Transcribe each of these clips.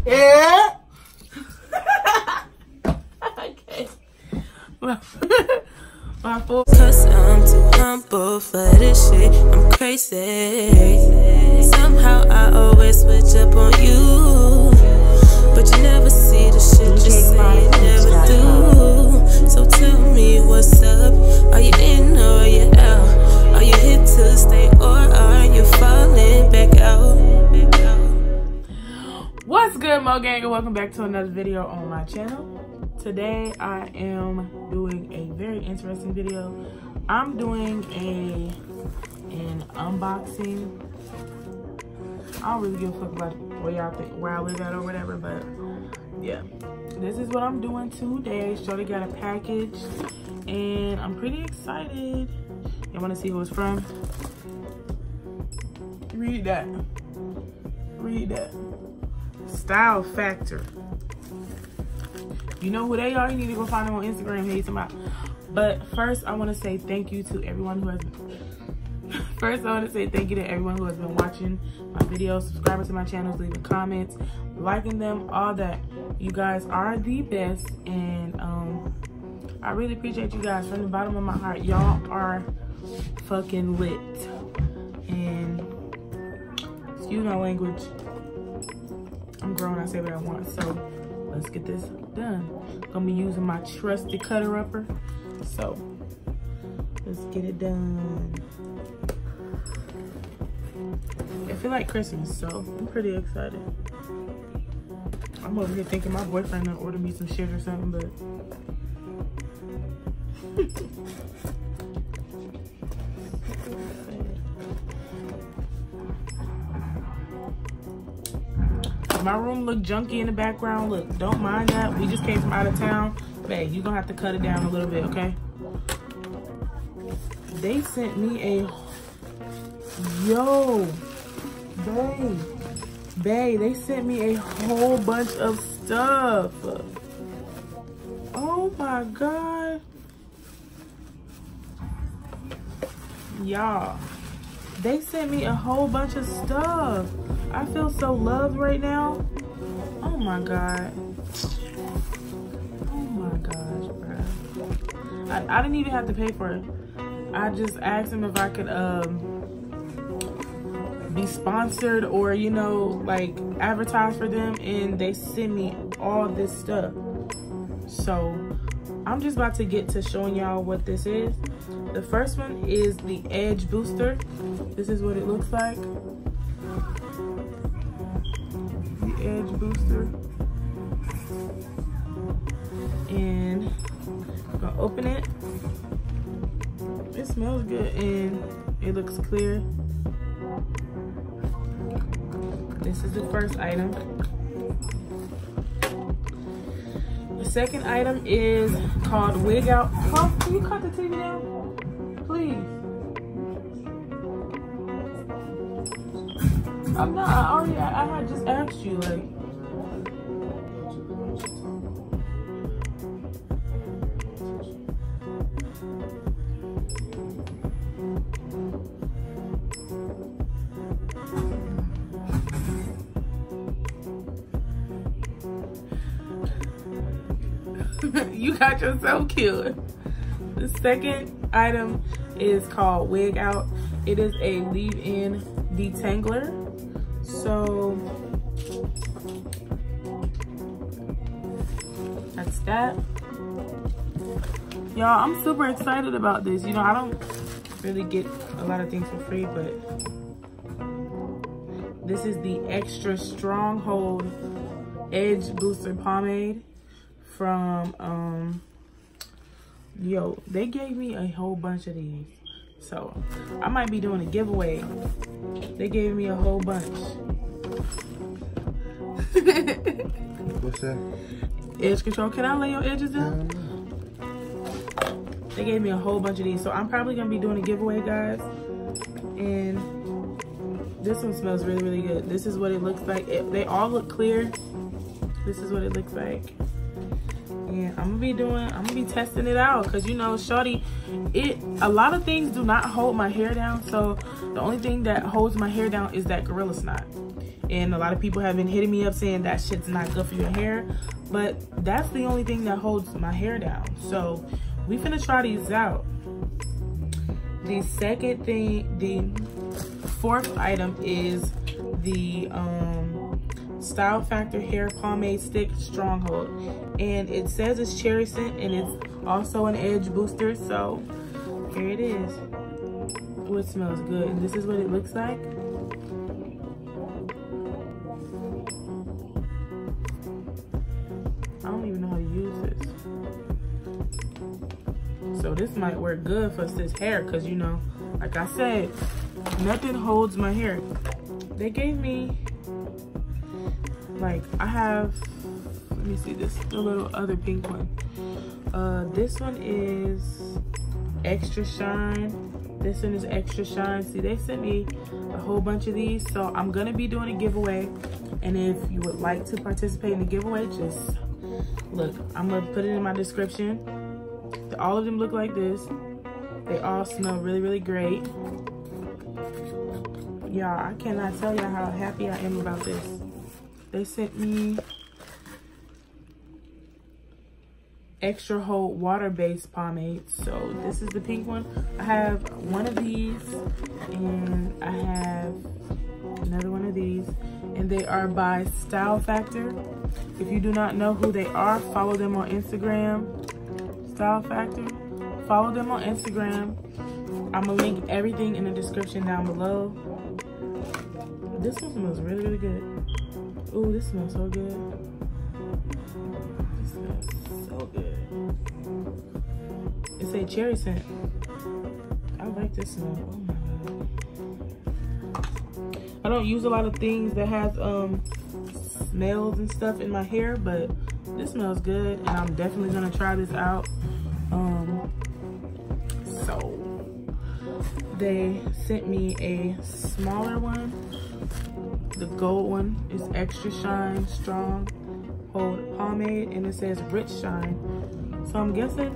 Yeah. Okay. My fault. Cause I'm too humble for this shit. I'm crazy. Somehow I always switch up on you, but you never see the shit you say you never do. So tell me what's up. Are you in or are you out? Are you here to stay or are you falling back out? What's good, Mo Gang, and welcome back to another video on my channel. Today I am doing a very interesting video. I'm doing an unboxing. I don't really give a fuck about where I live at or whatever, but yeah, this is what I'm doing today. Shorty got a package and I'm pretty excited. You want to see who it's from? Read that. Read that. STYLEFACTOR. You know who they are. You need to go find them on Instagram. Hey, somebody. But first, I want to say thank you to everyone who has. First, I want to say thank you to everyone who has been watching my videos, subscribing to my channels, leaving comments, liking them, all that. You guys are the best, and I really appreciate you guys from the bottom of my heart. Y'all are fucking lit. And excuse my language. I'm grown, I say what I want, so let's get this done. Gonna be using my trusty cutter upper, so let's get it done. I feel like Christmas, so I'm pretty excited. I'm over here thinking my boyfriend gonna order me some shit or something, but my room look junky in the background. Look, don't mind that. We just came from out of town. Babe, you're gonna have to cut it down a little bit, okay? They sent me a... Yo! Babe, they sent me a whole bunch of stuff. Oh my God. Y'all, they sent me a whole bunch of stuff. I feel so loved right now. Oh my God. Oh my gosh, bro. I didn't even have to pay for it. I just asked them if I could be sponsored or, you know, like advertise for them, and they sent me all this stuff. So I'm just about to get to showing y'all what this is. The first one is the Edge Booster. This is what it looks like. Edge Booster, and I'm gonna open it. It smells good and it looks clear. This is the first item. The second item is called Wig Out. Oh, can you cut the TV down, please? I'm not, I had just asked you, like. You got yourself killed. The second item is called Wig Out. It is a leave-in detangler. So that's that. Y'all, I'm super excited about this. You know, I don't really get a lot of things for free, but this is the Extra Stronghold Edge Booster Pomade from yo, they gave me a whole bunch of these, so I might be doing a giveaway. They gave me a whole bunch. What's that? Edge control. Can I lay your edges down? They gave me a whole bunch of these, so I'm probably gonna be doing a giveaway, guys. And this one smells really, really good. This is what it looks like. They all look clear. This is what it looks like. And I'm gonna be testing it out, because you know, shorty, a lot of things do not hold my hair down. So the only thing that holds my hair down is that Gorilla Snot. And a lot of people have been hitting me up saying that shit's not good for your hair, but that's the only thing that holds my hair down. So we finna try these out. The second thing, the fourth item is the STYLEFACTOR Hair Pomade Stick Stronghold. And it says it's cherry scent and it's also an edge booster. So here it is. Oh, it smells good. And this is what it looks like. I don't even know how to use this. So this might work good for sis hair, because you know, like I said, nothing holds my hair. They gave me, like, I have, let me see this, the little other pink one. This one is extra shine. This one is extra shine. See, they sent me a whole bunch of these, so I'm gonna be doing a giveaway. And if you would like to participate in the giveaway, just look, I'm gonna put it in my description. All of them look like this. They all smell really, really great. Y'all, I cannot tell y'all how happy I am about this. They sent me extra hold water-based pomade. So this is the pink one. I have one of these and I have another one of these, and they are by STYLEFACTOR. If you do not know who they are, follow them on Instagram. STYLEFACTOR, follow them on Instagram. I'm gonna link everything in the description down below. This one smells really, really good. Ooh, this smells so good. This smells so good. It's a cherry scent. I like this smell. Oh my God. I don't use a lot of things that has smells and stuff in my hair, but this smells good, and I'm definitely gonna try this out. So they sent me a smaller one. The gold one is extra shine strong hold pomade, and it says rich shine. So I'm guessing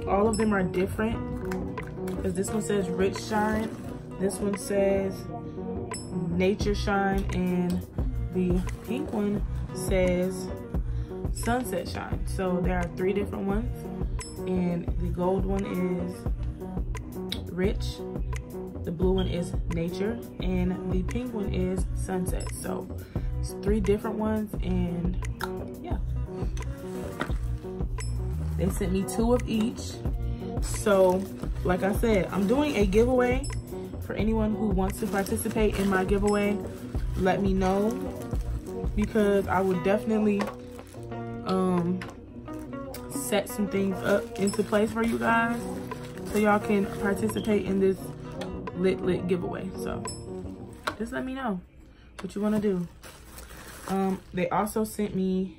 all of them are different, because this one says rich shine, this one says nature shine, and the pink one says sunset shine. So there are 3 different ones, and the gold one is rich, the blue one is nature, and the pink one is sunset. So it's 3 different ones, and yeah, they sent me 2 of each. So like I said, I'm doing a giveaway. For anyone who wants to participate in my giveaway, let me know, because I would definitely set some things up into place for you guys so y'all can participate in this lit giveaway. So just let me know what you want to do. They also sent me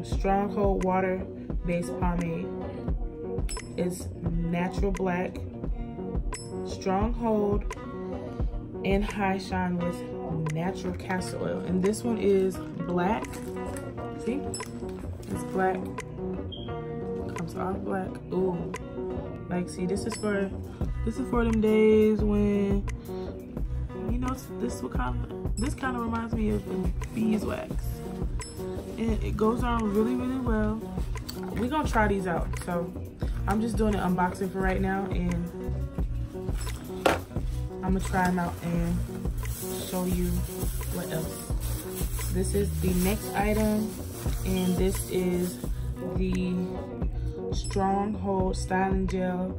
Stronghold water based pomade. It's natural black, stronghold, and high shine with natural castor oil. And this one is black. See, it's black, comes off black. Ooh, like, see, this is for them days when, you know, this kind of reminds me of beeswax, and it goes on really, really well. We're gonna try these out, so I'm just doing an unboxing for right now, and I'm gonna try them out and show you what else. This is the next item, and this is the Stronghold styling gel,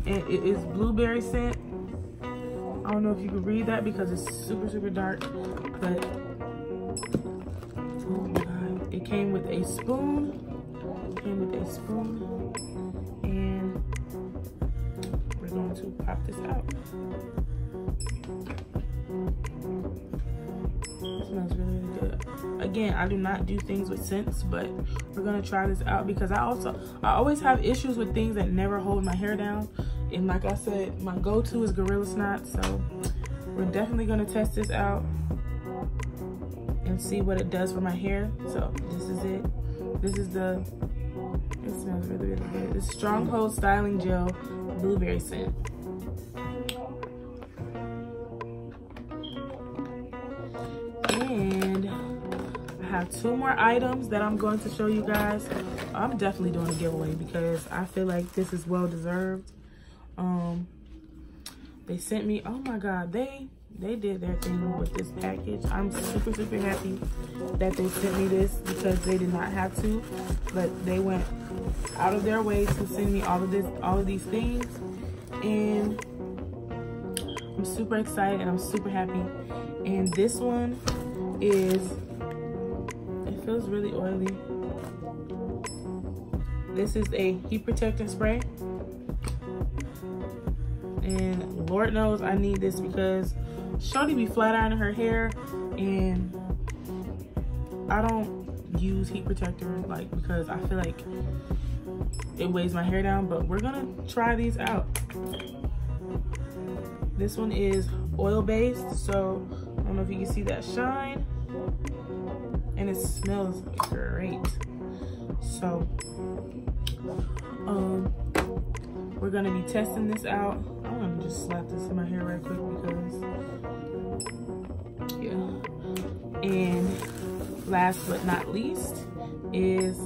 and it is blueberry scent. I don't know if you can read that because it's super dark, but oh my God, it came with a spoon. And we're going to pop this out. It smells really, really good. Again, I do not do things with scents, but we're gonna try this out because I always have issues with things that never hold my hair down. And like I said, my go-to is Gorilla Snot, so we're definitely gonna test this out and see what it does for my hair. So this is it. This is it smells really, really good. It's Stronghold Styling Gel Blueberry Scent. have 2 more items that I'm going to show you guys. I'm definitely doing a giveaway because I feel like this is well deserved. They sent me, oh my God, they did their thing with this package. I'm super, super happy that they sent me this because they did not have to, but they went out of their way to send me all of these things. And I'm super excited and I'm super happy. And this one is, it feels really oily. This is a heat protectant spray. And Lord knows I need this because Shawty be flat ironing her hair and I don't use heat protector like because I feel like it weighs my hair down, but we're gonna try these out. This one is oil based, so I don't know if you can see that shine, and it smells great. So we're gonna be testing this out. I'm gonna just slap this in my hair right quick because, yeah. And last but not least is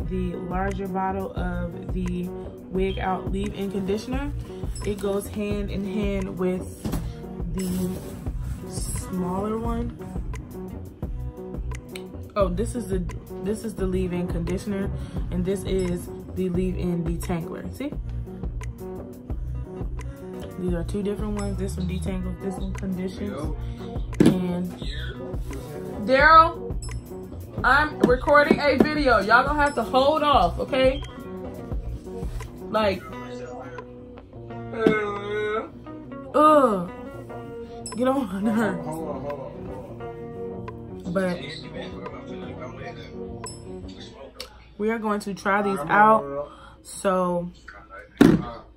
the larger bottle of the Wig Out Leave-In Conditioner. It goes hand in hand with the smaller one. Oh, this is the leave-in conditioner, and this is the leave-in detangler. See? These are 2 different ones. This one detangles, this one conditions. And Daryl, I'm recording a video. Y'all gonna have to hold off, okay? Like, get on my nerves. But we are going to try these out. So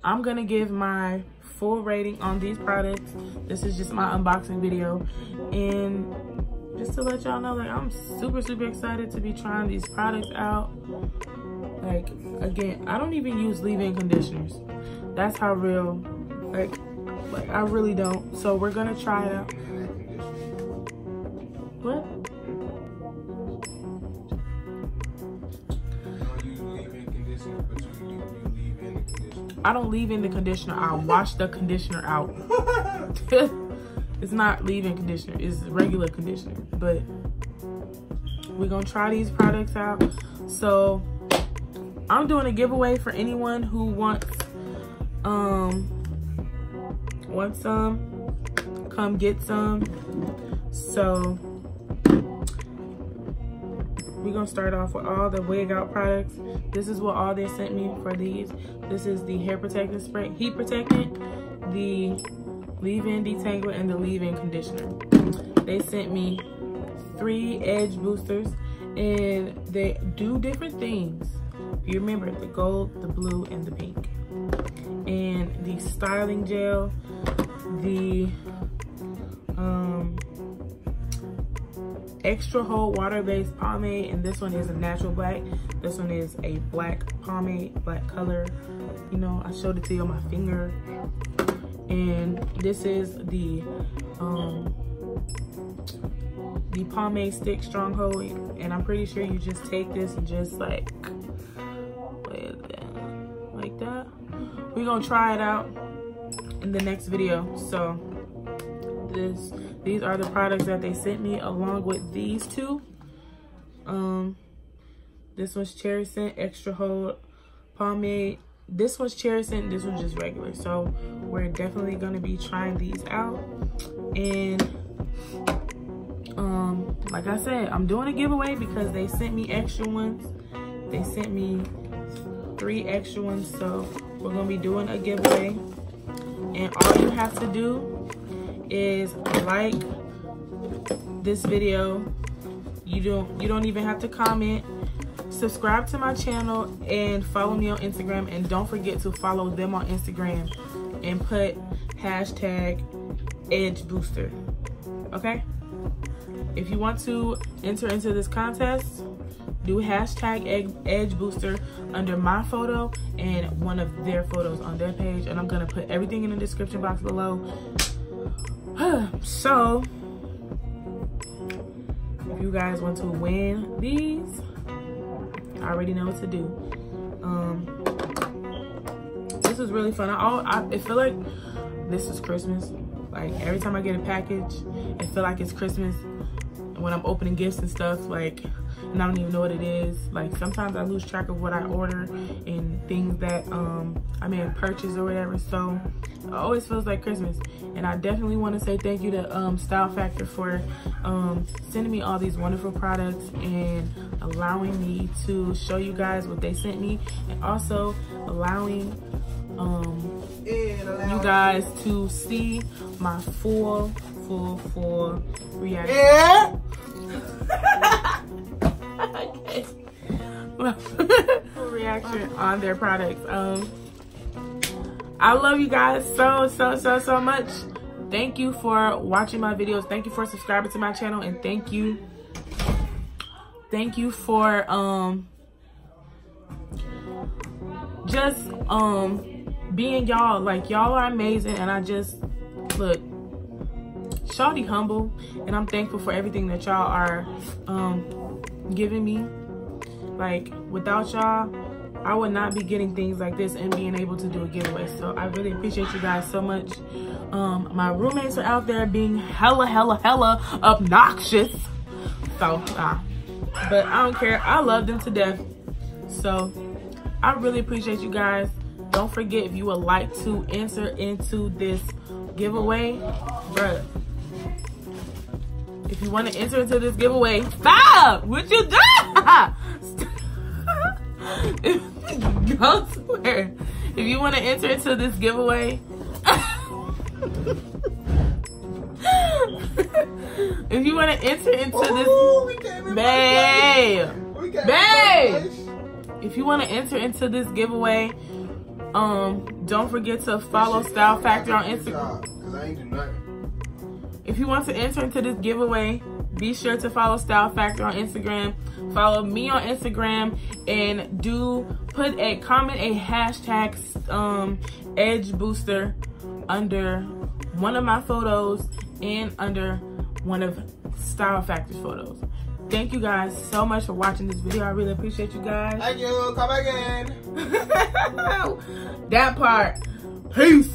I'm gonna give my full rating on these products. This is just my unboxing video, and just to let y'all know, like, I'm super, super excited to be trying these products out. Like, again, I don't even use leave-in conditioners. That's how real, like I really don't. So we're gonna try it out. What? I don't leave in the conditioner. I wash the conditioner out. It's not leave-in conditioner. It's regular conditioner. But we're gonna try these products out. So I'm doing a giveaway for anyone who wants some. Come get some. So we're gonna start off with all the Wig Out products. This is what all they sent me for these. This is the hair protectant spray, heat protectant, the leave-in detangler, and the leave-in conditioner. They sent me 3 edge boosters, and they do different things. You remember the gold, the blue, and the pink. And the styling gel, the extra hold water-based pomade, and this one is a natural black. This one is a black pomade, black color. You know, I showed it to you on my finger. And this is the pomade stick stronghold, and I'm pretty sure you just take this and just like that. We're gonna try it out in the next video. So these are the products that they sent me along with these 2. This one's cherry scent extra hold pomade. This one's cherry scent, this one's just regular. So we're definitely gonna be trying these out. And like I said, I'm doing a giveaway because they sent me extra ones. They sent me 3 extra ones, so we're gonna be doing a giveaway. And all you have to do is like this video. You don't even have to comment. Subscribe to my channel and follow me on Instagram, and don't forget to follow them on Instagram and put hashtag edge booster. Okay, if you want to enter into this contest, do hashtag edge booster under my photo and one of their photos on their page, and I'm gonna put everything in the description box below. So if you guys want to win these, I already know what to do. This was really fun. I feel like this is Christmas. Like every time I get a package, it feel like it's Christmas. When I'm opening gifts and stuff, like, and I don't even know what it is. Like sometimes I lose track of what I order and things that I may have purchased or whatever. So it always feels like Christmas. And I definitely want to say thank you to Style Factor for sending me all these wonderful products and allowing me to show you guys what they sent me, and also allowing you guys to see my full reaction. Yeah. Okay. Full reaction on their products. I love you guys so much. Thank you for watching my videos. Thank you for subscribing to my channel, and thank you for just being y'all. Like, y'all are amazing, and I just look shawty humble, and I'm thankful for everything that y'all are giving me. Like, without y'all, I would not be getting things like this and being able to do a giveaway. So I really appreciate you guys so much. My roommates are out there being hella obnoxious. So but I don't care. I love them to death. So I really appreciate you guys. Don't forget, if you would like to enter into this giveaway, bruh. If you want to enter into this giveaway, stop! What you do? Go somewhere. If you want to enter into this giveaway, if you want to enter into this, babe, if you want to enter into this giveaway, don't forget to follow Style Factor on Instagram. If you want to enter into this giveaway, be sure to follow Style Factor on Instagram. Follow me on Instagram, and put a comment, a hashtag edge booster under one of my photos and under one of Style Factor's photos. Thank you guys so much for watching this video. I really appreciate you guys. Thank you. Come again. That part. Peace.